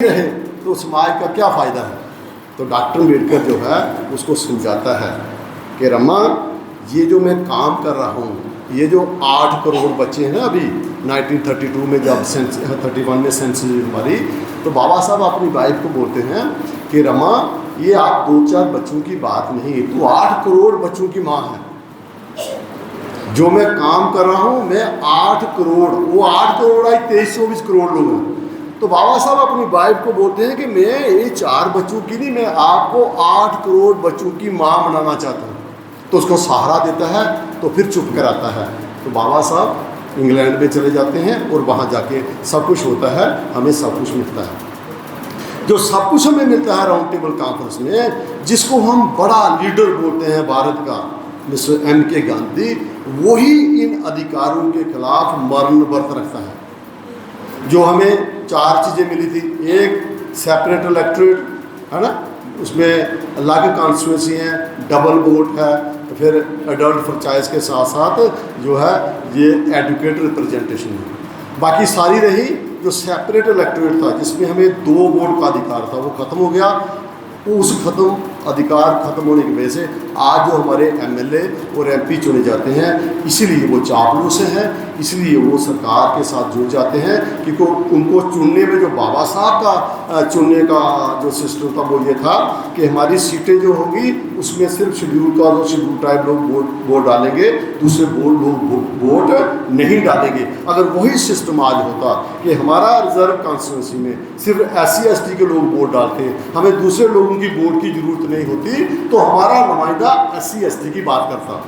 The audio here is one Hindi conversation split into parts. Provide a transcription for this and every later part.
रहे तो समाज का क्या फ़ायदा है। तो डॉक्टर अम्बेडकर जो है उसको समझाता है कि रमा, ये जो मैं काम कर रहा हूँ, ये जो 8 करोड़ बच्चे हैं अभी 1932 में जब 31 में सेंसस हमारी, तो बाबा साहब अपनी वाइफ को बोलते हैं कि रमा, ये आप 2-4 बच्चों की बात नहीं, तो 8 करोड़ बच्चों की माँ है। जो मैं काम कर रहा हूँ, मैं 8 करोड़, वो 8 करोड़ आई 23-24 करोड़ लोग हैं। तो बाबा साहब अपनी वाइफ को बोलते हैं कि मैं ये 4 बच्चों की नहीं, मैं आपको 8 करोड़ बच्चों की माँ बनाना चाहता हूँ। तो उसको सहारा देता है, तो फिर चुप कराता है। तो बाबा साहब इंग्लैंड में चले जाते हैं और वहाँ जाके सब कुछ होता है, हमें सब कुछ मिलता है। जो सब कुछ हमें मिलता है राउंड टेबल कॉन्फ्रेंस में, जिसको हम बड़ा लीडर बोलते हैं भारत का, मिस्टर M.K. गांधी, वही इन अधिकारों के खिलाफ मरण व्रत रखता है। जो हमें 4 चीज़ें मिली थी, एक सेपरेट इलेक्टोरेट है ना, उसमें अलग कॉन्स्टिट्यूंसी है, डबल वोट है, तो फिर एडल्ट फ्रेंचाइज के साथ साथ जो है ये एडुकेट रिप्रेजेंटेशन है। बाकी सारी रही जो सेपरेट इलेक्टोरेट था, जिसमें हमें 2 वोट का अधिकार था, वो ख़त्म हो गया। उस अधिकार खत्म होने की वजह से आज जो हमारे MLA और MP चुने जाते हैं, इसीलिए वो चापलूस हैं, इसलिए वो सरकार के साथ जुड़ जाते हैं, क्योंकि उनको चुनने में जो बाबा साहब का चुनने का जो सिस्टम था वो ये था कि हमारी सीटें जो होगी उसमें सिर्फ शेड्यूल कास्ट और शेड्यूल ट्राइब लोग वोट डालेंगे, दूसरे लोग वोट नहीं डालेंगे। अगर वही सिस्टम आज होता कि हमारा रिजर्व कॉन्स्टिट्यूंसी में सिर्फ SC ST के लोग वोट डालते हैं, हमें दूसरे लोगों की वोट की जरूरत नहीं होती, तो हमारा नुमाइंदा SC ST की बात करता।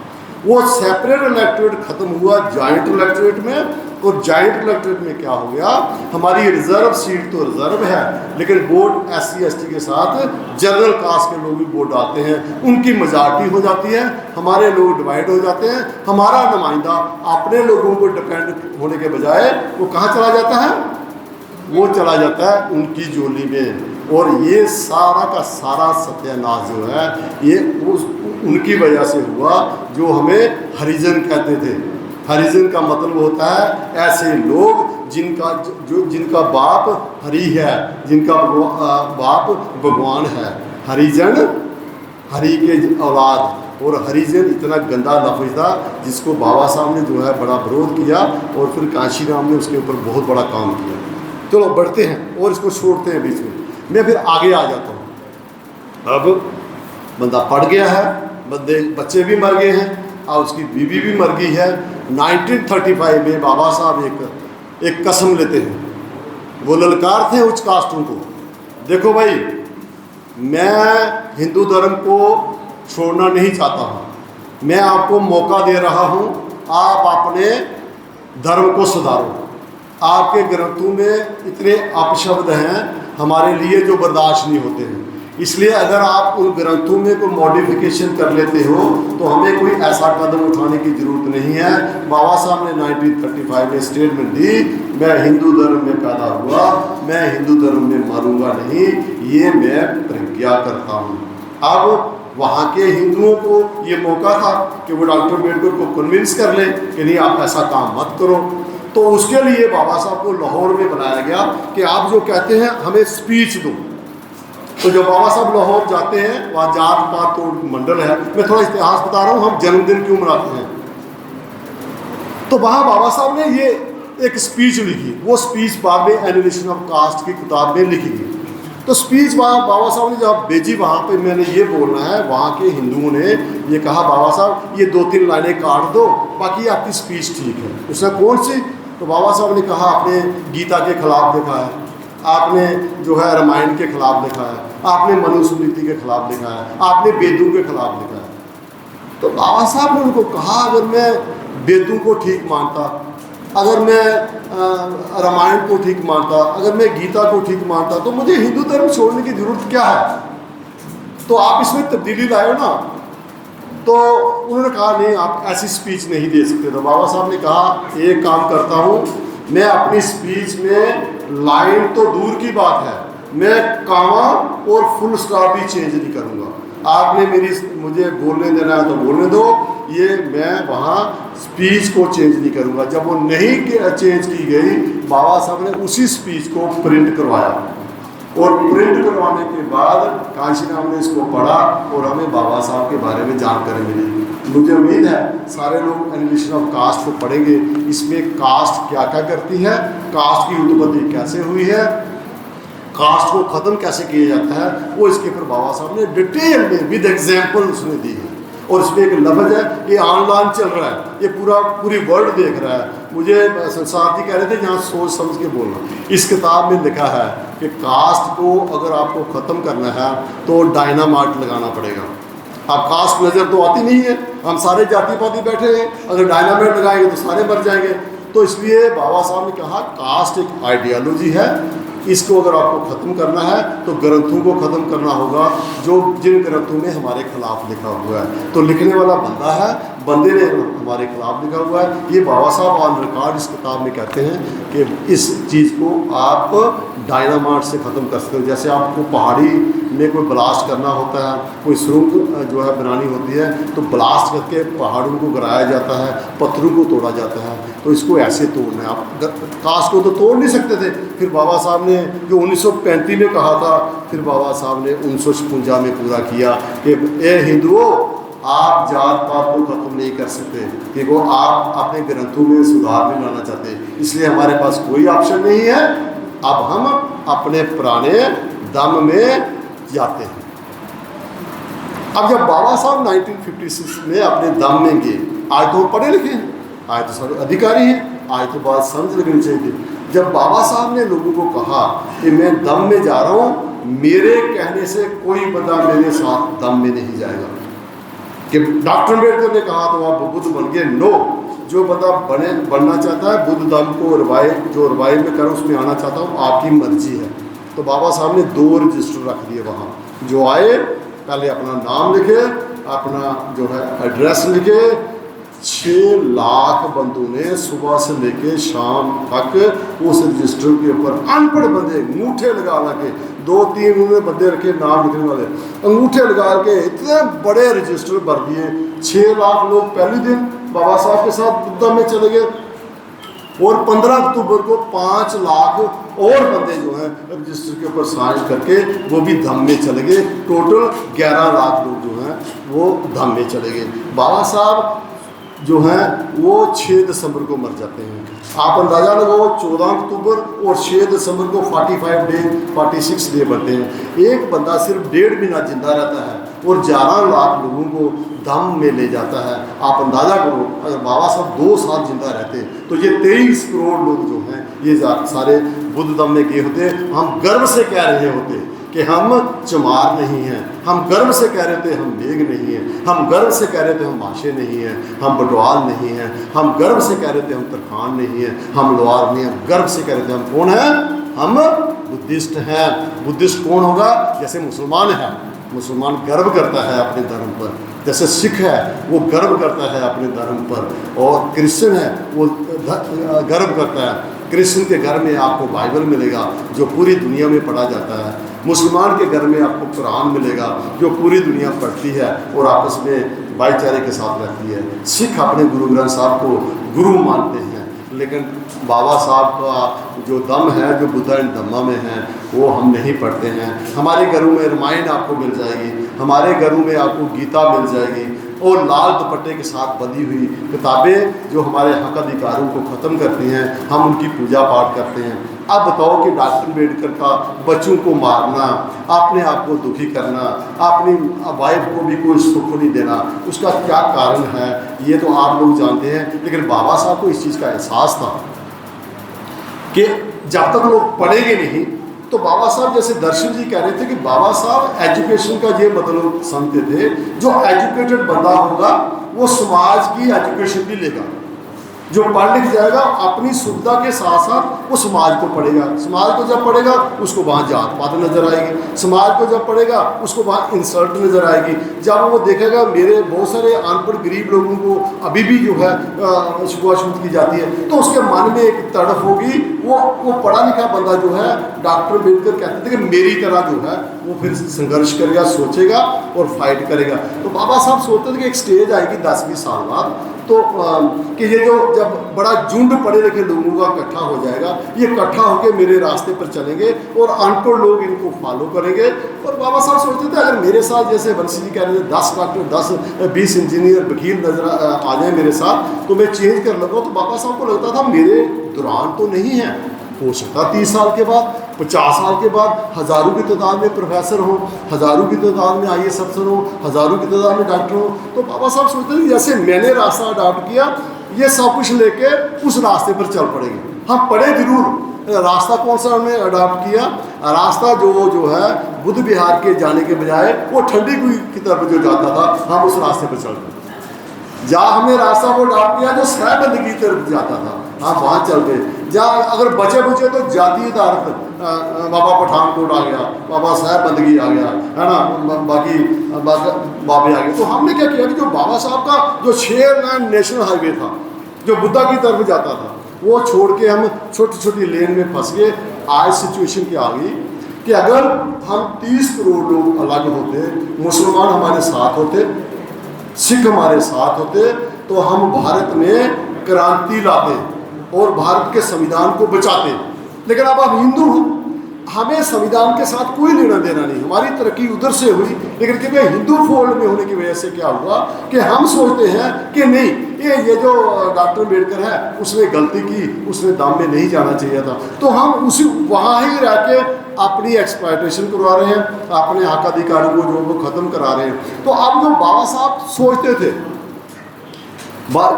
वो सेपरेट इलेक्टोरेट खत्म हुआ जॉइंट इलेक्टोरेट में, और जॉइंट इलेक्टोरेट में क्या हो गया, हमारी रिजर्व सीट तो रिजर्व है, लेकिन वोट SC ST के साथ जनरल कास्ट के लोग भी वोट डालते हैं, उनकी मेजॉरिटी हो जाती है, हमारे लोग डिवाइड हो जाते हैं। हमारा नुमाइंदा अपने लोगों को डिपेंड होने के बजाय वो कहाँ चला जाता है, वो चला जाता है उनकी झोली में। और ये सारा का सारा सत्यानाश जो है ये उनकी वजह से हुआ, जो हमें हरिजन कहते थे। हरिजन का मतलब होता है ऐसे लोग जिनका बाप हरि है, जिनका बाप भगवान है। हरिजन, हरि के औलाद। और हरिजन इतना गंदा लफ्ज़ था जिसको बाबा साहब ने जो है बड़ा विरोध किया, और फिर कांशीराम ने उसके ऊपर बहुत बड़ा काम किया। चलो बढ़ते हैं और इसको छोड़ते हैं बीच में, मैं फिर आगे आ जाता हूँ। अब बंदा पड़ गया है, बच्चे भी मर गए हैं और उसकी बीवी भी मर गई है। 1935 में बाबा साहब एक कसम लेते हैं, वो ललकारते हैं उच्च कास्टों को, देखो भाई, मैं हिंदू धर्म को छोड़ना नहीं चाहता हूँ, मैं आपको मौका दे रहा हूँ, आप अपने धर्म को सुधारो। आपके ग्रंथों में इतने अपशब्द हैं हमारे लिए जो बर्दाश्त नहीं होते हैं, इसलिए अगर आप उन ग्रंथों में कोई मॉडिफिकेशन कर लेते हो तो हमें कोई ऐसा कदम उठाने की ज़रूरत नहीं है। बाबा साहब ने 1935 में स्टेटमेंट दी, मैं हिंदू धर्म में पैदा हुआ, मैं हिंदू धर्म में मरूंगा नहीं, ये मैं प्रतिज्ञा करता हूँ। अब वहाँ के हिंदुओं को ये मौका था कि वो डॉक्टर अम्बेडकर को कन्विंस कर ले कि नहीं, आप ऐसा काम मत करो। तो उसके लिए बाबा साहब को लाहौर में बनाया गया कि आप जो कहते हैं हमें स्पीच दो। तो जब बाबा साहब लाहौर जाते हैं, वहाँ जात पात तो मंडल है, मैं थोड़ा इतिहास बता रहा हूँ, हम जन्मदिन क्यों मनाते हैं। तो वहाँ बाबा साहब ने ये एक स्पीच लिखी, वो स्पीच बाद में एनिमेशन ऑफ कास्ट की किताब में लिखी गई। तो स्पीच वहाँ बाबा साहब ने जब भेजी, वहाँ पे मैंने ये बोलना है, वहाँ के हिंदुओं ने ये कहा, बाबा साहब ये 2-3 लाइनें काट दो, बाकी आपकी स्पीच ठीक है। उसने कौन सी? तो बाबा साहब ने कहा, आपने गीता के खिलाफ लिखा है, आपने जो है रामायण के खिलाफ लिखा है, आपने मनुस्मृति के खिलाफ लिखा है, आपने वेदों के खिलाफ लिखा है। तो बाबा साहब ने उनको कहा, अगर मैं वेदों को ठीक मानता, अगर मैं रामायण को ठीक मानता, अगर मैं गीता को ठीक मानता, तो मुझे हिंदू धर्म छोड़ने की ज़रूरत क्या है? तो आप इसमें तब्दीली लाए ना। तो उन्होंने कहा, नहीं, आप ऐसी स्पीच नहीं दे सकते। तो बाबा साहब ने कहा, एक काम करता हूँ, मैं अपनी स्पीच में लाइन तो दूर की बात है, मैं कामा और फुल स्टॉप भी चेंज नहीं करूँगा। आपने मुझे बोलने देना है तो बोलने दो, ये मैं वहाँ स्पीच को चेंज नहीं करूँगा। जब वो नहीं चेंज की गई, बाबा साहब ने उसी स्पीच को प्रिंट करवाया प्रिंट करवाने के बाद कांशीराम ने इसको पढ़ा और हमें बाबा साहब के बारे में जानकारी मिली। मुझे उम्मीद है सारे लोग एनिमेशन ऑफ कास्ट को पढ़ेंगे। इसमें कास्ट क्या क्या करती है, कास्ट की उत्पत्ति कैसे हुई है, कास्ट को ख़त्म कैसे किया जाता है, वो इसके ऊपर बाबा साहब ने डिटेल में विद एग्जाम्पल उसने दी है। और इसमें एक लफ्ज़ है, ये ऑनलाइन चल रहा है, ये पूरी वर्ल्ड देख रहा है। मुझे संसार जी कह रहे थे यहाँ सोच समझ के बोलना। इस किताब में लिखा है कि कास्ट को अगर आपको ख़त्म करना है तो डायनामाइट लगाना पड़ेगा। अब कास्ट नज़र तो आती नहीं है, हम सारे जाति पाति बैठे हैं, अगर डायनामाइट लगाएंगे तो सारे मर जाएंगे। तो इसलिए बाबा साहब ने कहा कास्ट एक आइडियोलॉजी है, इसको अगर आपको ख़त्म करना है तो ग्रंथों को ख़त्म करना होगा जो जिन ग्रंथों में हमारे खिलाफ लिखा हुआ है। तो लिखने वाला बंदा है, बंदे ने हमारे खिलाफ लिखा हुआ है। ये बाबा साहब ऑन रिकॉर्ड इस किताब में कहते हैं कि इस चीज़ को आप डायनामाइट से ख़त्म कर सकते हो। जैसे आपको पहाड़ी में कोई ब्लास्ट करना होता है, कोई सुरंग जो है बनानी होती है, तो ब्लास्ट करके पहाड़ों को गिराया जाता है, पत्थरों को तोड़ा जाता है। तो इसको ऐसे तोड़ना है। आप कास्ट को तो तोड़ नहीं सकते थे। फिर बाबा साहब ने जो 1935 में कहा था, फिर बाबा साहब ने 1956 में पूरा किया कि ए हिंदुओं, आप जात पात को खत्म नहीं कर सकते, क्योंकि आप अपने ग्रंथों में सुधार नहीं लाना चाहते, इसलिए हमारे पास कोई ऑप्शन नहीं है। अब हम अपने पुराने दम में जाते हैं। अब जब बाबा साहब 1956 में अपने दम में गए, आज तो पढ़े लिखे हैं, आज तो सारे अधिकारी हैं, आज तो बात समझ लगनी चाहिए। जब बाबा साहब ने लोगों को कहा कि मैं दम में जा रहा हूँ, मेरे कहने से कोई बंदा मेरे साथ दम में नहीं जाएगा। कि डॉक्टर अम्बेडकर ने कहा तो आप बुद्ध बन गए, नो, जो बंदा बनना चाहता है बुद्ध दम को रवाई में करो, उसमें आना चाहता हूँ, आपकी मर्जी है। तो बाबा साहब ने 2 रजिस्टर रख दिए वहाँ। जो आए पहले अपना नाम लिखे, अपना जो है एड्रेस लिखे। 6 लाख बंदों ने सुबह से लेके शाम तक उस रजिस्टर के ऊपर अनपढ़ बंदे अंगूठे लगा के 2-3 उन्होंने बंदे रखे नाम लिखने वाले, अंगूठे लगा के इतने बड़े रजिस्टर भर दिए। 6 लाख लोग पहले दिन बाबा साहब के साथ बुद्धा में चले गए और 15 अक्टूबर को 5 लाख और बंदे जो हैं रजिस्टर के ऊपर साइन करके वो भी धम में चले गए। टोटल 11 लाख लोग जो हैं वो धम में चले गए। बाबा साहब जो हैं वो 6 दिसंबर को मर जाते हैं। आप अंदाज़ा लगाओ, 14 अक्टूबर और 6 दिसंबर को 46 डे बनते हैं। एक बंदा सिर्फ 1.5 महीना जिंदा रहता है और 11 लाख लोगों को दम में ले जाता है। आप अंदाज़ा करो, अगर बाबा साहब 2 साल जिंदा रहते तो ये 23 करोड़ लोग जो हैं ये सारे बुद्ध दम में गए होते। हम गर्व से कह रहे होते कि हम चमार नहीं हैं, हम गर्व से कह रहे थे हम मेघ नहीं हैं, हम गर्व से कह रहे थे हम माशे नहीं हैं, हम बटवाल नहीं हैं, हम गर्व से कह रहे थे हम तरखान नहीं हैं, हम लोहार नहीं हैं, हम गर्व से कह रहे थे हम कौन हैं, हम बुद्धिस्ट हैं। बुद्धिस्ट कौन होगा? जैसे मुसलमान है, मुसलमान गर्व करता है अपने धर्म पर, जैसे सिख है वो गर्व करता है अपने धर्म पर, और क्रिश्चियन है वो गर्व करता है। क्रिश्चियन के घर में आपको बाइबल मिलेगा जो पूरी दुनिया में पढ़ा जाता है, मुसलमान के घर में आपको कुरान मिलेगा जो पूरी दुनिया पढ़ती है और आपस में भाईचारे के साथ रहती है। सिख अपने गुरु ग्रंथ साहब को गुरु मानते हैं, लेकिन बाबा साहब का जो दम है, जो बुद्धा एंड धम्मा में है, वो हम नहीं पढ़ते हैं। हमारे घरों में रामायण आपको मिल जाएगी, हमारे घरों में आपको गीता मिल जाएगी और लाल दुपट्टे के साथ बंधी हुई किताबें जो हमारे हक अधिकारों को ख़त्म करती हैं, हम उनकी पूजा पाठ करते हैं। अब बताओ कि डॉक्टर अम्बेडकर का बच्चों को मारना, अपने आप को दुखी करना, अपनी वाइफ को भी कोई सुख नहीं देना, उसका क्या कारण है ये तो आप लोग जानते हैं। लेकिन बाबा साहब को इस चीज़ का एहसास था कि जब तक लोग पढ़ेंगे नहीं, तो बाबा साहब जैसे दर्शन जी कह रहे थे कि बाबा साहब एजुकेशन का ये मतलब समझते थे, जो एजुकेटेड बंदा होगा वो समाज की एजुकेशन भी लेगा। जो पढ़ लिख जाएगा अपनी सुविधा के साथ साथ वो समाज को पढ़ेगा। समाज को जब पढ़ेगा उसको वहाँ जात पात नज़र आएगी, समाज को जब पढ़ेगा उसको वहाँ इंसल्ट नज़र आएगी। जब वो देखेगा मेरे बहुत सारे अनपढ़ गरीब लोगों को अभी भी जो है छुआछूत की जाती है, तो उसके मन में एक तड़फ होगी। वो पढ़ा लिखा बंदा जो है, डॉक्टर अम्बेडकर कहते थे कि मेरी तरह जो है वो फिर संघर्ष करेगा, सोचेगा और फाइट करेगा। तो बाबा साहब सोचते थे कि एक स्टेज आएगी 10-20 साल बाद, तो कि ये जो जब बड़ा झुंड पढ़े लिखे लोगों का इकट्ठा हो जाएगा, ये इकट्ठा होकर मेरे रास्ते पर चलेंगे और अनपढ़ लोग इनको फॉलो करेंगे। और बाबा साहब सोचते थे अगर मेरे साथ जैसे वंशी जी कह रहे थे 10 डॉक्टर 10-20 इंजीनियर वकील नजर आ जाए मेरे साथ तो मैं चेंज कर लूँगा। तो बाबा साहब को लगता था मेरे दौरान तो नहीं है, हो सकता 30 साल के बाद 50 साल के बाद हज़ारों की तादाद में प्रोफेसर हो, हज़ारों की तादाद में IAS अफसर हो, हज़ारों की तादाद में डॉक्टर हो। तो बाबा साहब सोचते थे जैसे मैंने रास्ता अडॉप्ट किया ये सब कुछ लेके उस रास्ते पर चल पड़ेंगे। हम पढ़े जरूर, रास्ता कौन सा हमने अडॉप्ट किया, रास्ता जो है बुद्ध विहार के जाने के बजाय वो ठंडी कुई की तरफ जो जाता था, हम उस रास्ते पर चल पड़े। जहाँ हमने रास्ता को अडॉप्ट किया जो सहबंदगी की तरफ जाता था, हाँ वहाँ चल गए। जहाँ अगर बचे बुचे तो जातीय आधार बाबा पठानकोट आ गया, बाबा साहबबंदगी आ गया, है ना, बाकी बाबे आ गए। तो हमने क्या किया कि जो बाबा साहब का जो शेरलैंड नेशनल हाईवे था जो बुद्धा की तरफ जाता था वो छोड़ के हम छोटी छोटी लेन में फंस गए। आज सिचुएशन क्या आ गई कि अगर हम 30 करोड़ लोग अलग होते, मुसलमान हमारे साथ होते, सिख हमारे साथ होते, तो हम भारत में क्रांति लाते और भारत के संविधान को बचाते। लेकिन अब आप हिंदू हैं, हमें संविधान के साथ कोई लेना देना नहीं, हमारी तरक्की उधर से हुई। लेकिन क्योंकि हिंदू फोल्ड में होने की वजह से क्या हुआ कि हम सोचते हैं कि नहीं ये जो डॉक्टर अम्बेडकर है उसने गलती की, उसने दाम में नहीं जाना चाहिए था। तो हम उसी वहाँ ही रह के अपनी एक्सप्लॉयटेशन करवा रहे हैं, अपने हक अधिकार को जो वो ख़त्म करा रहे हैं। तो अब जो बाबा साहब सोचते थे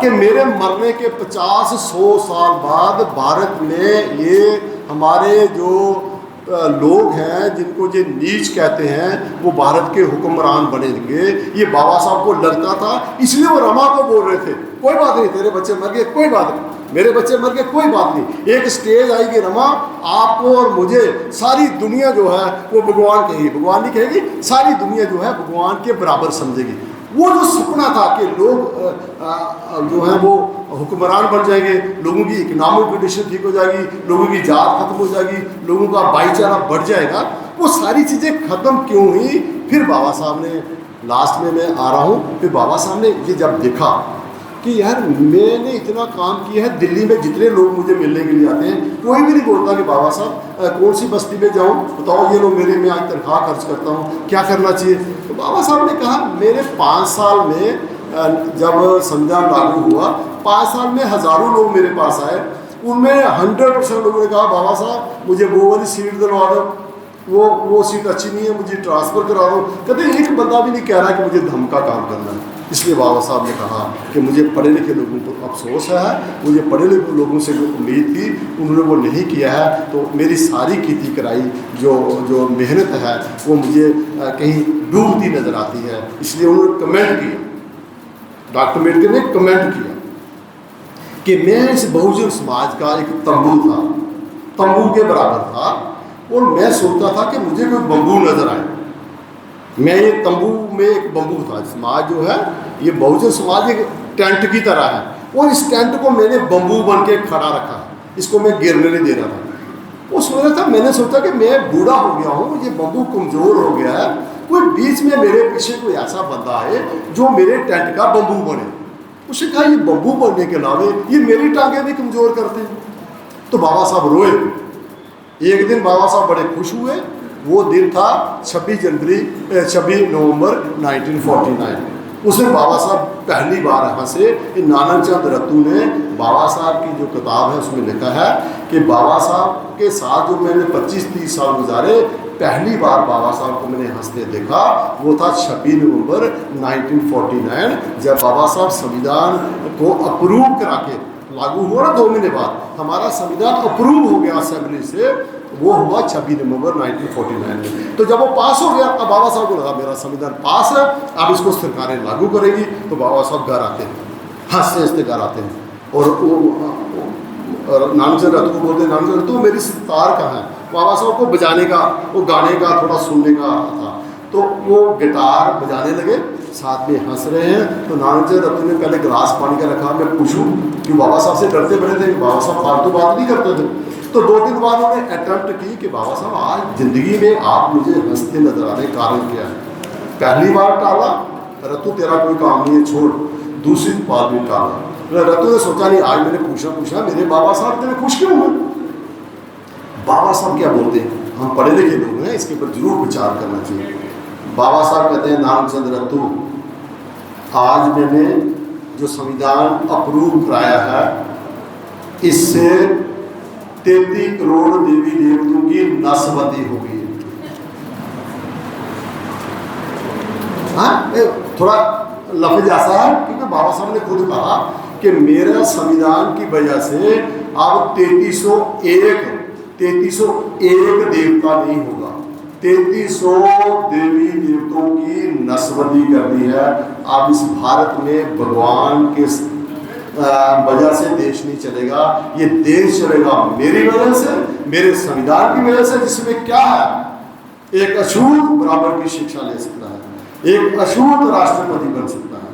कि मेरे मरने के 50-100 साल बाद भारत में ये हमारे जो लोग हैं जिनको ये नीच कहते हैं वो भारत के हुक्मरान बनेंगे, ये बाबा साहब को लगता था। इसलिए वो रमा को बोल रहे थे कोई बात नहीं तेरे बच्चे मर गए, कोई बात नहीं मेरे बच्चे मर गए, कोई बात नहीं। एक स्टेज आएगी रमा, आपको और मुझे सारी दुनिया जो है वो भगवान कहेगी, भगवान नहीं कहेगी, सारी दुनिया जो है भगवान के बराबर समझेगी। वो जो सपना था कि लोग जो है वो हुक्मरान बन जाएंगे, लोगों की इकोनॉमिक कंडीशन ठीक हो जाएगी, लोगों की जात खत्म हो जाएगी, लोगों का भाईचारा बढ़ जाएगा, वो सारी चीज़ें ख़त्म क्यों हुई? फिर बाबा साहब ने लास्ट में मैं आ रहा हूँ, फिर बाबा साहब ने ये जब देखा कि यार मैंने इतना काम किया है, दिल्ली में जितने लोग मुझे मिलने के लिए आते हैं कोई भी नहीं बोलता कि बाबा साहब कौन सी बस्ती में जाऊँ, बताओ ये लोग मेरे में आज तनख्वाह खर्च करता हूँ, क्या करना चाहिए। तो बाबा साहब ने कहा मेरे 5 साल में जब संविधान लागू हुआ 5 साल में हज़ारों लोग मेरे पास आए, उनमें 100% लोगों ने कहा बाबा साहब मुझे वो वाली सीट दिलवा दो, वो सीट अच्छी नहीं है, मुझे ट्रांसफ़र करा दो। कहते एक बंदा भी नहीं कह रहा कि मुझे धम का काम करना है। इसलिए बाबा साहब ने कहा कि मुझे पढ़े लिखे लोगों को अफसोस है, मुझे पढ़े लिखे लोगों से जो उम्मीद थी उन्होंने वो नहीं किया है, तो मेरी सारी खेती कराई जो मेहनत है वो मुझे कहीं डूबती नज़र आती है। इसलिए उन्होंने कमेंट किया, डॉक्टर अम्बेडकर ने कमेंट किया कि मैं इस बहुजन समाज का एक तंबू था, तंबू के बराबर था, और मैं सोचता था कि मुझे कोई बम्बू नज़र आए। मैं ये तंबू में एक बम्बू था। समाज जो है ये बहुजन समाज एक टेंट की तरह है, और इस टेंट को मैंने बम्बू बन के खड़ा रखा, इसको मैं गिरने नहीं दे रहा था। वो सोच रहा था, मैंने सोचा कि मैं बूढ़ा हो गया हूँ, ये बम्बू कमज़ोर हो गया है, कोई बीच में मेरे पीछे कोई ऐसा बंदा है जो मेरे टेंट का बम्बू बने। उसने कहा ये बम्बू बनने के अलावे ये मेरी टांगें भी कमज़ोर करते हैं। तो बाबा साहब रोए। एक दिन बाबा साहब बड़े खुश हुए, वो दिन था 26 नवंबर 1949। उसमें बाबा साहब पहली बार यहाँ से नाना चंद रत्तू ने बाबा साहब की जो किताब है उसमें लिखा है कि बाबा साहब के साथ जो मैंने 25-30 साल गुजारे, पहली बार बाबा साहब को मैंने हंसते देखा वो था 26 नवंबर 1949, जब बाबा साहब संविधान को अप्रूव करा के लागू हुआ ना 2 महीने बाद हमारा संविधान अप्रूव हो गया असेंबली से, वो हुआ 26 नवंबर 1949 में। तो जब वो पास हो गया अब बाबा साहब को लगा मेरा संविधान पास है, अब इसको सरकारें लागू करेगी। तो बाबा साहब घर आते हैं, हंसते हंसते घर आते हैं, और नानचंद रत्तू को बोलते हैं नानचंद रत्तू मेरी सितार कहाँ है। बाबा साहब को बजाने का, वो गाने का, थोड़ा सुनने का था, तो वो गिटार बजाने लगे, साथ में हंस रहे हैं। तो नानचंद रत्तू ने पहले गिलास पानी का रखा, मैं पूछूं कि बाबा साहब से डरते बड़े थे, बाबा साहब फालतू बात नहीं करते थे। तो 2 दिन बाद उन्होंने अटेम्प्ट की कि बाबा साहब आज ज़िंदगी में आप मुझे हंसते नजर आ रहे, कारण क्या है। पहली बार टाला, रत्तू तेरा कोई काम नहीं है, छोड़। दूसरी बात भी टाला। रतु ने सोचा नहीं, आज मैंने पूछा मेरे बाबा साहब इतने खुश क्यों हैं? बाबा साहब क्या बोलते हैं, हम पढ़े लिखे लोग हैं, इसके ऊपर जरूर विचार करना चाहिए। बाबा साहब कहते हैं, नामचंद रतु, आज मैंने जो संविधान अप्रूव कराया है, इससे 33 करोड़ देवी देवताओं की नस्बती होगी। हाँ, थोड़ा लफ्ज ऐसा है क्योंकि बाबा साहब ने खुद कहा कि मेरा संविधान की वजह से अब 3301 देवता नहीं होगा, 3300 देवी देवताओं की नस्बती करनी है। अब इस भारत में भगवान के वजह से देश नहीं चलेगा, ये देश चलेगा मेरी वजह से, मेरे संविधान की वजह से, जिसमें क्या है, एक अछूत बराबर की शिक्षा ले सकता है, एक अछूत राष्ट्रपति बन सकता है,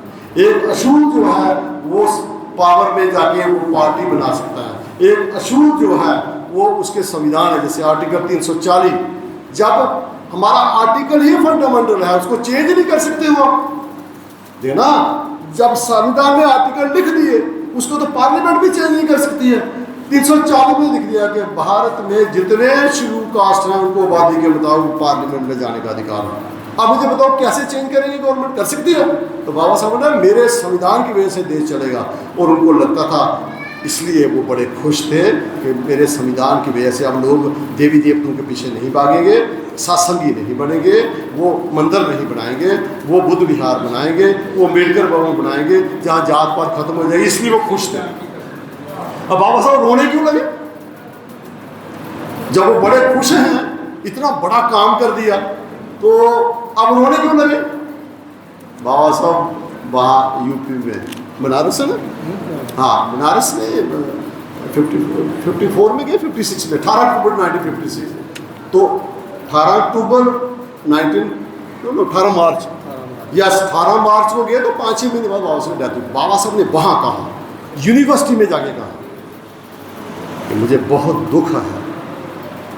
एक अछूत जो है वो पावर में जाके वो पार्टी बना सकता है, एक अछूत जो है वो उसके संविधान है, जैसे आर्टिकल 340, जब हमारा आर्टिकल ही फंडामेंटल है, उसको चेंज नहीं कर सकते हो आप, देना। जब संविधान में आर्टिकल लिख दिए, उसको तो पार्लियामेंट भी चेंज नहीं कर सकती है। 340 में लिख दिया कि भारत में जितने शेड्यूल कास्ट हैं उनको आबादी के मुताबिक पार्लियामेंट में जाने का अधिकार है। अब मुझे बताओ कैसे चेंज करेंगे, गवर्नमेंट कर सकती है? तो बाबा साहब ने मेरे संविधान की वजह से देश चलेगा, और उनको लगता था, इसलिए वो बड़े खुश थे कि मेरे संविधान की वजह से अब लोग देवी देवताओं के पीछे नहीं भागेंगे, सत्संगी नहीं बनेंगे, वो मंदिर नहीं बनाएंगे, वो बुद्ध विहार बनाएंगे, वो अम्बेडकर भवन बनाएंगे जहाँ जात पात खत्म हो जाएगी, इसलिए वो खुश थे। अब बाबा साहब रोने क्यों लगे? जब वो बड़े खुश हैं, इतना बड़ा काम कर दिया, तो अब रोने क्यों लगे? बाबा साहब वहाँ यूपी में, बनारस है ना, हाँ बनारस में 54 में गए, 56 में, 18 अक्टूबर 1956, तो 18 मार्च, यस 18 मार्च को गए, तो 5-6 महीने बाद बाबा साहब डेथ हुई। बाबा साहब ने वहाँ कहा, यूनिवर्सिटी में जाके कहा कि मुझे बहुत दुख है,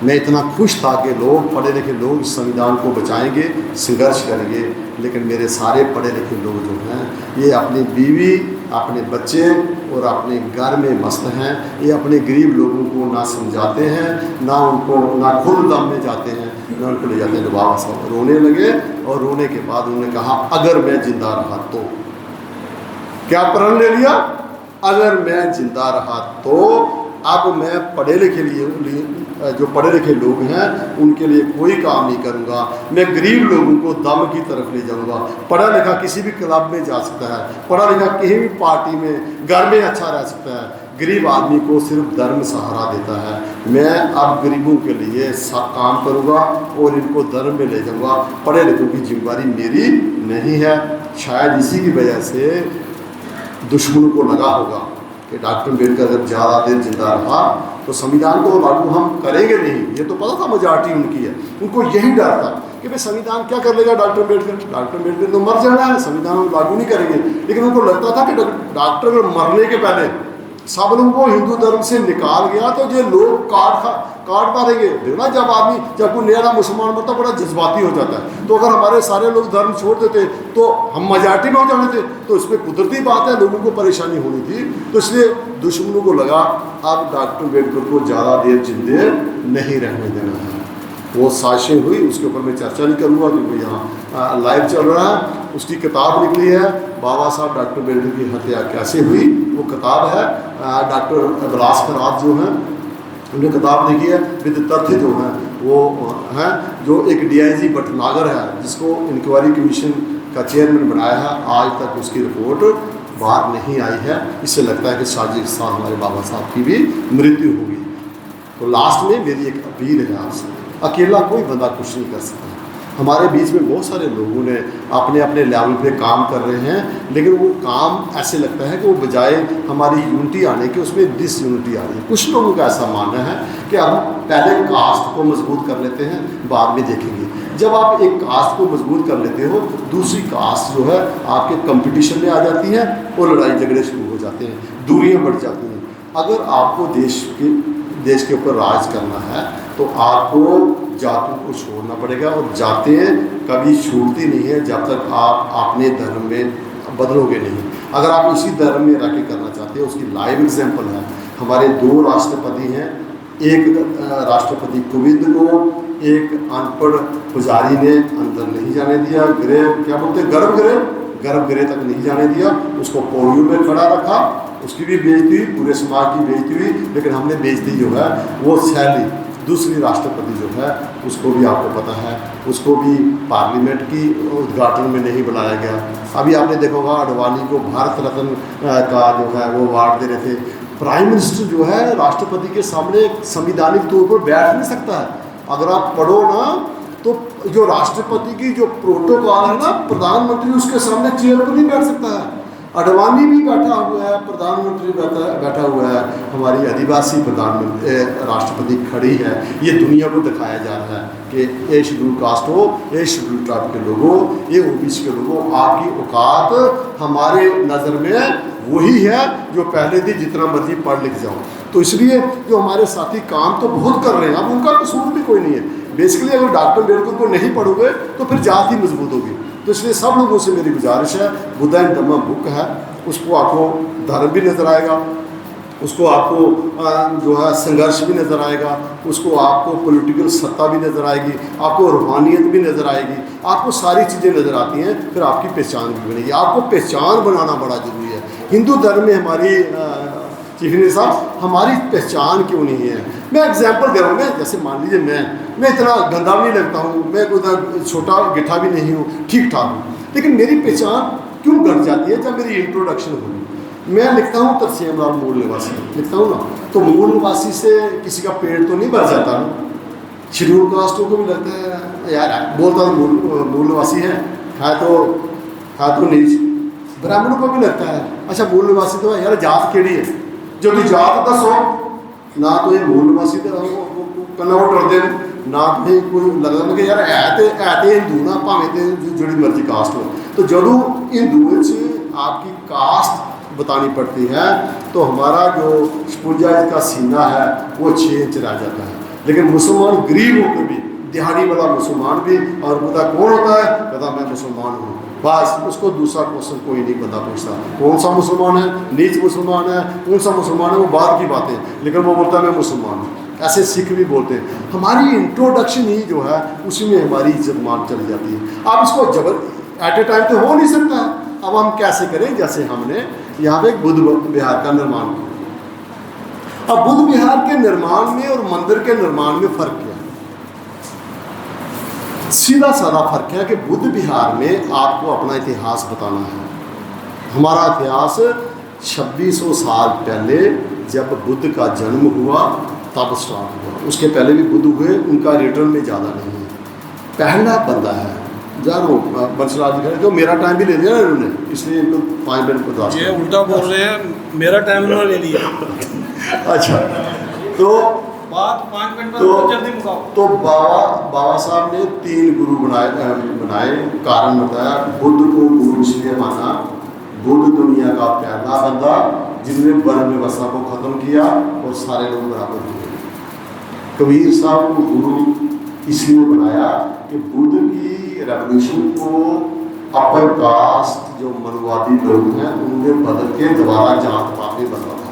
मैं इतना खुश था कि लोग, पढ़े लिखे लोग इस संविधान को बचाएंगे, संघर्ष करेंगे, लेकिन मेरे सारे पढ़े लिखे लोग जो हैं, ये अपनी बीवी, अपने बच्चे और अपने घर में मस्त हैं, ये अपने गरीब लोगों को ना समझाते हैं, ना उनको, ना खुद दम में जाते हैं, ना उनको ले जाते हैं। तो बाबा साहब रोने लगे, और रोने के बाद उन्होंने कहा, अगर मैं जिंदा रहा तो, क्या प्रण ले लिया, अगर मैं जिंदा रहा तो अब मैं पढ़े लिखे लिए जो पढ़े लिखे लोग हैं उनके लिए कोई काम नहीं करूंगा, मैं गरीब लोगों को दम की तरफ ले जाऊंगा। पढ़ा लिखा किसी भी क्लब में जा सकता है, पढ़ा लिखा किसी भी पार्टी में, घर में अच्छा रह सकता है, गरीब आदमी को सिर्फ धर्म सहारा देता है। मैं अब गरीबों के लिए काम करूंगा और इनको धर्म में ले जाऊंगा, पढ़े लिखों की जिम्मेदारी मेरी नहीं है। शायद इसी की वजह से दुश्मनों को लगा होगा कि डॉक्टर अम्बेडकर जब ज़्यादा देर जिंदा रहा तो संविधान को लागू हम करेंगे नहीं। ये तो पता था मेजॉरिटी उनकी है, उनको यही डर था कि भाई संविधान क्या कर लेगा डॉक्टर अम्बेडकर तो मर जाना है, संविधान लागू नहीं करेंगे। लेकिन उनको लगता था कि डॉक्टर मरने के पहले सब लोगों को हिंदू धर्म से निकाल गया तो ये लोग काट मारेंगे। देखना जब कोई नया मुसलमान मरता बड़ा जज्बाती हो जाता है, तो अगर हमारे सारे लोग धर्म छोड़ देते तो हम मेजॉरिटी में हो जाने थे, तो इसमें कुदरती बात है लोगों को परेशानी होनी थी। तो इसलिए दुश्मनों को लगा अब डॉक्टर अम्बेडकर को ज़्यादा देर जिंदे नहीं रहने देना है। वो साजिशें हुई, उसके ऊपर मैं चर्चा नहीं करूँगा क्योंकि यहाँ लाइव चल रहा है। उसकी किताब निकली है, बाबा साहब डॉक्टर अम्बेडकर की हत्या कैसे हुई, वो किताब है। डॉक्टर बिलास करात जो हैं उन्होंने किताब लिखी है, विद तथ्य जो हैं वो हैं, जो एक DIG भटनागर है जिसको इंक्वायरी कमीशन का चेयरमैन बनाया है, आज तक उसकी रिपोर्ट बाहर नहीं आई है। इससे लगता है कि साजिश के साथ हमारे बाबा साहब की भी मृत्यु होगी। तो लास्ट में मेरी एक अपील है आपसे, अकेला कोई बंदा कुछ नहीं कर सकता। हमारे बीच में बहुत सारे लोगों ने अपने अपने लेवल पे काम कर रहे हैं, लेकिन वो काम ऐसे लगता है कि वो बजाय हमारी यूनिटी आने के उसमें डिसयूनिटी आ रही है। कुछ लोगों का ऐसा मानना है कि हम पहले कास्ट को मजबूत कर लेते हैं, बाद में देखेंगे। जब आप एक कास्ट को मजबूत कर लेते हो, दूसरी कास्ट जो है आपके कंपटीशन में आ जाती है और लड़ाई झगड़े शुरू हो जाते हैं, दूरियाँ बढ़ जाती हैं। अगर आपको देश के ऊपर राज करना है तो आपको जातों को छोड़ना पड़ेगा, और जातें कभी छूटती नहीं है जब तक आप अपने धर्म में बदलोगे नहीं। अगर आप इसी धर्म में रह के करना चाहते हो, उसकी लाइव एग्जाम्पल है। हमारे 2 राष्ट्रपति हैं, एक राष्ट्रपति कोविंद को एक अनपढ़ पुजारी ने अंदर नहीं जाने दिया, गृह क्या बोलते हैं, गर्भगृह तक नहीं जाने दिया, उसको पोडियम में खड़ा रखा, उसकी भी बेइज्जती हुई, पूरे समाज की बेइज्जती हुई। लेकिन हमने बेइज्जती जो है वो शैली दूसरी राष्ट्रपति जो है उसको भी आपको पता है, उसको भी पार्लियामेंट की उद्घाटन में नहीं बुलाया गया। अभी आपने देखा होगा अडवाणी को भारत रत्न का जो है वो अवार्ड दे रहे थे। प्राइम मिनिस्टर जो है राष्ट्रपति के सामने संविधानिक तौर पर बैठ नहीं सकता है। अगर आप पढ़ो ना तो जो राष्ट्रपति की जो प्रोटोकॉल है ना, प्रधानमंत्री उसके सामने चेयर पर नहीं बैठ सकता है। अडवाणी भी बैठा हुआ है, प्रधानमंत्री बैठा हुआ है, हमारी आदिवासी प्रधानमंत्री राष्ट्रपति खड़ी है। ये दुनिया को दिखाया जा रहा है कि ये शेड्यूल कास्ट हो, ये शेड्यूल ट्राइब के लोगों, ये ओबीसी के लोगों, आपकी औकात हमारे नज़र में वही है जो पहले थी, जितना मर्जी पढ़ लिख जाओ। तो इसलिए जो हमारे साथी काम तो बहुत कर रहे हैं, अब उनका कसूर भी कोई नहीं है। बेसिकली अगर डॉक्टर अम्बेडकर को नहीं पढ़ोगे तो फिर जात ही मजबूत होगी। तो इसलिए सब लोगों से मेरी गुजारिश है, बुद्ध एंड धम्मा बुक है, उसको आपको धर्म भी नज़र आएगा, उसको आपको जो है संघर्ष भी नज़र आएगा, उसको आपको पॉलिटिकल सत्ता भी नज़र आएगी, आपको रूहानियत भी नज़र आएगी, आपको सारी चीज़ें नज़र आती हैं। फिर आपकी पहचान भी बनेगी। आपको पहचान बनाना बड़ा ज़रूरी है। हिंदू धर्म में हमारी चीफ मिनिस्टर साहब हमारी पहचान क्यों नहीं है? मैं एग्जाम्पल दे रहा हूँ। मैं जैसे मान लीजिए मैं इतना गंदा भी नहीं लगता हूँ, मैं कोई छोटा गिट्ठा भी नहीं हूँ, ठीक ठाक हूँ, लेकिन मेरी पहचान क्यों घट जाती है? जब मेरी इंट्रोडक्शन होगी, मैं लिखता हूँ तरसेम लाल मूल निवासी लिखता हूँ ना, तो मूल निवासी से किसी का पेट तो नहीं भर जाता ना। शेड्यूल कास्टों को भी लगता है यार बोलता तो मूल निवासी है तो नीच। ब्राह्मणों को भी लगता है अच्छा मूल निवासी तो है यार, जात केड़ी है जो तू जात दसो ना, तो ये मूल निवासी कन्ना वो डरते ना, तो कोई लगता कि यार है तो हिंदू ना, भावें तो जो मर्जी कास्ट हो। तो जो हिंदुओं से आपकी कास्ट बतानी पड़ती है तो हमारा जो स्पुंजा का सीना है वो 6 इंच रह जाता है। लेकिन मुसलमान गरीब होकर भी, दिहाड़ी वाला मुसलमान भी, और पता कौन होता है, कहता मैं मुसलमान हूँ, बस उसको दूसरा क्वेश्चन कोई नहीं बंदा पूछता, कौन सा मुसलमान है, नीच मुसलमान है, कौन सा मुसलमान है, वो बाद की बात है, लेकिन वो बोलता है मैं मुसलमान हूँ। ऐसे सिख भी बोलते हैं। हमारी इंट्रोडक्शन ही जो है उसी में हमारी इज्जत मान चली जाती है। आप इसको जबर एट ए टाइम तो हो नहीं सकता है। अब हम कैसे करें? जैसे हमने यहाँ पे एक बुद्ध विहार का निर्माण किया। अब बुद्ध विहार के निर्माण में और मंदिर के निर्माण में फ़र्क क्या है? सीधा साधा फ़र्क है कि बुद्ध विहार में आपको अपना इतिहास बताना है। हमारा इतिहास 2600 साल पहले जब बुद्ध का जन्म हुआ तब स्टार्ट हुआ। उसके पहले भी बुद्ध हुए, उनका रिटर्न में ज़्यादा नहीं है। पहला बंदा है जानो बंसराज जी, जो मेरा टाइम भी ले लिया ना इन्होंने, इसलिए इनको 5 मिनट को दास ये उल्टा बोल रहे हैं, मेरा टाइम इन्होंने ले लिया। अच्छा तो बात 5 मिनट में जल्दी मुकाओ। तो बाबा साहब ने 3 गुरु बनाए। कारण बताया, बुद्ध को गुरु इसलिए माना, बुद्ध दुनिया का पहला बंदा जिसने वर्ण व्यवस्था को ख़त्म किया और सारे लोग बराबर हुए। कबीर साहब को गुरु इसलिए बनाया कि बुद्ध की रेवोल्यूशन को अपर कास्ट जो मनुवादी लोग हैं उनके बदल के दोबारा जात पात में बदला था।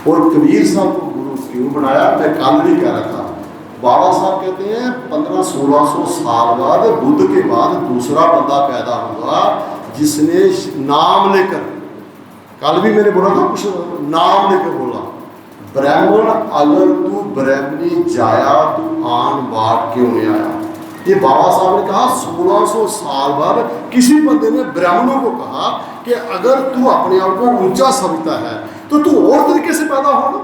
और कबीर साहब को गुरु क्यों बनाया? मैं कल भी कह रहा था, बाबा साहब कहते हैं 1500-1600 साल बाद बुद्ध के बाद दूसरा बंदा पैदा हुआ जिसने नाम लेकर, कल भी मैंने बोला था कुछ नाम लेकर बोला, ब्राह्मण अगर तू ब्राह्मणी जाया तू आन बाट क्यों नहीं आया। ये बाबा साहब ने कहा 1600 साल बाद किसी बंदे ने ब्राह्मणों को कहा कि अगर तू अपने आप को ऊंचा समझता है तो तू और तरीके से पैदा होना।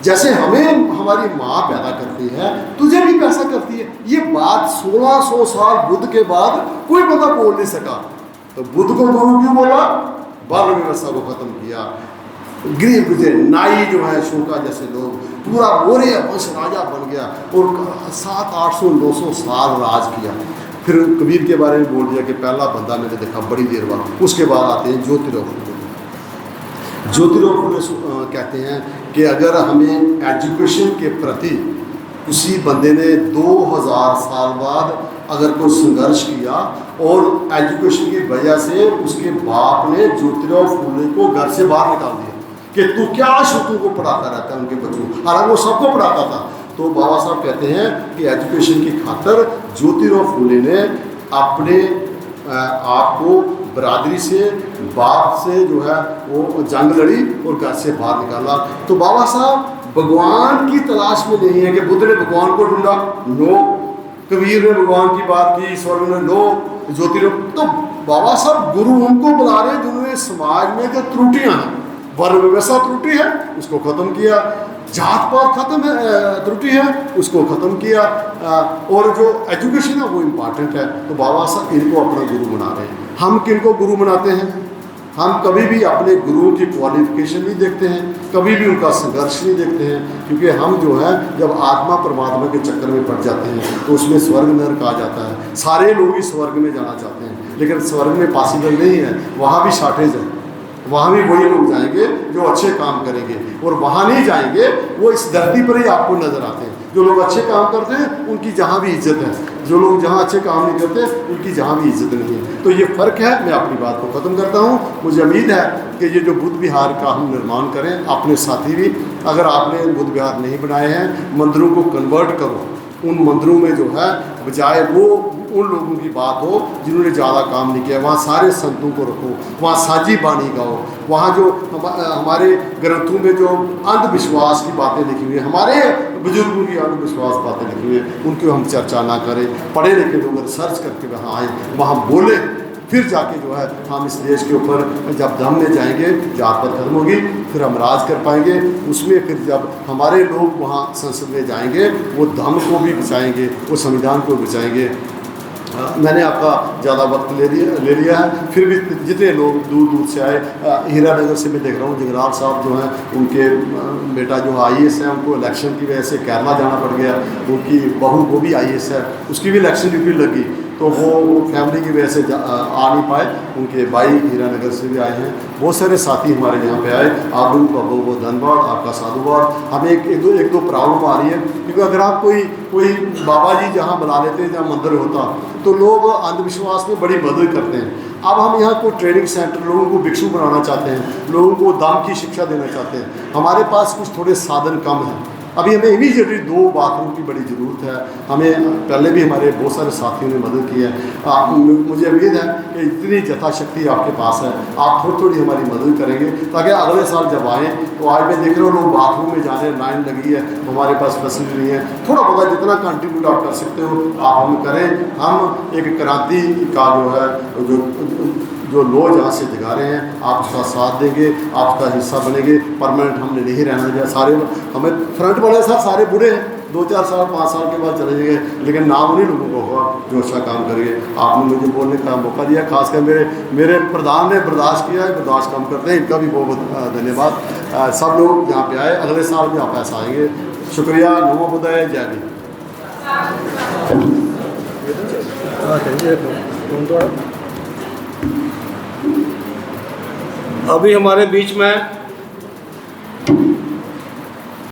जैसे हमें हमारी माँ पैदा करती है तुझे भी पैसा करती है। ये बात 1600 साल बुद्ध के बाद कोई बंदा बोल नहीं सका। तो बुद्ध को गुरु क्यों बोला? वर्ण व्यवस्था को खत्म किया। गृह गुजरे नाई जो है शोका जैसे लोग, पूरा मौर्य वंश राजा बन गया और 700-800-900 साल राज किया। फिर कबीर के बारे में बोल दिया कि पहला बंदा मैंने देखा बड़ी देर बाद। उसके बाद आते हैं ज्योतिराव फुले। ज्योतिराव फुले कहते हैं कि अगर हमें एजुकेशन के प्रति उसी बंदे ने 2000 साल बाद अगर कोई संघर्ष किया और एजुकेशन की वजह से उसके बाप ने ज्योतिराव फूले को घर से बाहर निकाल दिया कि तू क्या शत्रुओं को पढ़ाता रहता है उनके बच्चों को, हालांकि वो सबको पढ़ाता था। तो बाबा साहब कहते हैं कि एजुकेशन की खातर ज्योतिराव फूले ने अपने आप को बरादरी से, बाप से जो है वो जंग लड़ी और घर से बाहर निकाला। तो बाबा साहब भगवान की तलाश में नहीं है कि बुद्ध ने भगवान को ढूंढा, नो, कबीर ने भगवान की बात की, स्वर्ग में लो, ज्योतिराव। तो बाबा साहब गुरु उनको बुला रहे जिन्होंने समाज में जो त्रुटियां हैं, वर्ण व्यवस्था त्रुटि है उसको खत्म किया, जात पात खत्म है, त्रुटि है उसको खत्म किया, और जो एजुकेशन है वो इम्पॉर्टेंट है। तो बाबा साहब इनको अपना गुरु बना रहे हैं। हम किनको गुरु बनाते हैं? हम कभी भी अपने गुरुओं की क्वालिफिकेशन नहीं देखते हैं, कभी भी उनका संघर्ष नहीं देखते हैं, क्योंकि हम जो है जब आत्मा परमात्मा के चक्कर में पड़ जाते हैं तो उसमें स्वर्ग नरक आ जाता है। सारे लोग ही स्वर्ग में जाना चाहते हैं, लेकिन स्वर्ग में पॉसिबल नहीं है, वहाँ भी शॉर्टेज है। वहाँ भी वही लोग जाएंगे जो अच्छे काम करेंगे, और वहाँ नहीं जाएंगे वो इस धरती पर ही आपको नजर आते हैं। जो लोग अच्छे काम करते हैं उनकी जहाँ भी इज्जत है, जो लोग जहाँ अच्छे काम नहीं करते उनकी जहाँ भी इज्जत नहीं है। तो ये फ़र्क है। मैं अपनी बात को ख़त्म करता हूँ। मुझे उम्मीद है कि ये जो बुद्ध विहार का हम निर्माण करें, अपने साथी भी, अगर आपने बुद्ध विहार नहीं बनाए हैं, मंदिरों को कन्वर्ट करो। उन मंदिरों में जो है बजाय वो उन लोगों की बात हो जिन्होंने ज़्यादा काम नहीं किया, वहाँ सारे संतों को रखो, वहाँ साझी बाणी गाओ, वहाँ जो हमारे ग्रंथों में जो अंधविश्वास की बातें लिखी हुई है, हमारे बुजुर्गों की अंधविश्वास बातें लिखी हुई है, उनकी हम चर्चा ना करें। पढ़े लिखे लोग रिसर्च करके वहाँ आए, वहाँ बोले, फिर जाके जो है हम इस देश के ऊपर जब धम में जाएंगे, जात पर खत्म होगी, फिर हम राज कर पाएंगे। उसमें फिर जब हमारे लोग वहाँ संसद में जाएंगे, वो धम को भी बचाएंगे, वो संविधान को बचाएंगे। मैंने आपका ज़्यादा वक्त ले लिया है, फिर भी जितने लोग दूर दूर से आए, हीरा नगर से मैं देख रहा हूँ जगराल साहब जो हैं, उनके बेटा जो IAS है, उनको इलेक्शन की वजह से केरला जाना पड़ गया। उनकी बहू वो भी IAS है, उसकी भी इलेक्शन ड्यूटी लगी, तो वो फैमिली की वजह से आ नहीं पाए। उनके भाई हीरानगर से भी आए हैं, बहुत सारे साथी हमारे यहाँ पे आए। आप लोगों का बहुत बहुत धन्यवाद, आपका साधुवाद। हमें एक दो प्रॉब्लम आ रही है, क्योंकि अगर आप कोई बाबा जी जहाँ बुला लेते हैं, जहाँ मंदिर होता, तो लोग अंधविश्वास में बड़ी मदद करते हैं। अब हम यहाँ कोई ट्रेनिंग सेंटर, लोगों को भिक्षु बनाना चाहते हैं, लोगों को दाम की शिक्षा देना चाहते हैं। हमारे पास कुछ थोड़े साधन कम हैं। अभी हमें इमीडिएटली 2 बाथरूम की बड़ी ज़रूरत है। हमें पहले भी हमारे बहुत सारे साथियों ने मदद की है। मुझे उम्मीद है कि इतनी यथाशक्ति आपके पास है, आप थोड़ी थोड़ी हमारी मदद करेंगे, ताकि अगले साल जब आएँ तो आज मैं देख रहा हूँ लोग बाथरूम में जाने लाइन लगी है, हमारे पास फैसिलिटी नहीं है। थोड़ा बहुत जितना कंट्रीब्यूट आप कर सकते हो आप हम करें। हम एक क्रांति का जो है जो लोग जहाँ से जगा रहे हैं, आप उसका साथ देंगे, आप उसका हिस्सा बनेंगे। परमानेंट हमने नहीं रहना चाहिए। सारे हमें फ्रंट वाले सारे बूढ़े हैं, 2-4 साल 5 साल के बाद चले जाएंगे, लेकिन नाम उन्हीं लोगों को होगा जो अच्छा काम करेंगे। आपने मुझे बोलने का मौका दिया, खासकर मेरे प्रधान ने बर्दाश्त किया है, बर्दाश्त कम करते हैं, इनका भी बहुत बहुत धन्यवाद। सब लोग यहाँ पे आए, अगले साल भी आप ऐसा आएंगे। शुक्रिया। नमो बुद्धाय। जय हिंद। अभी हमारे बीच में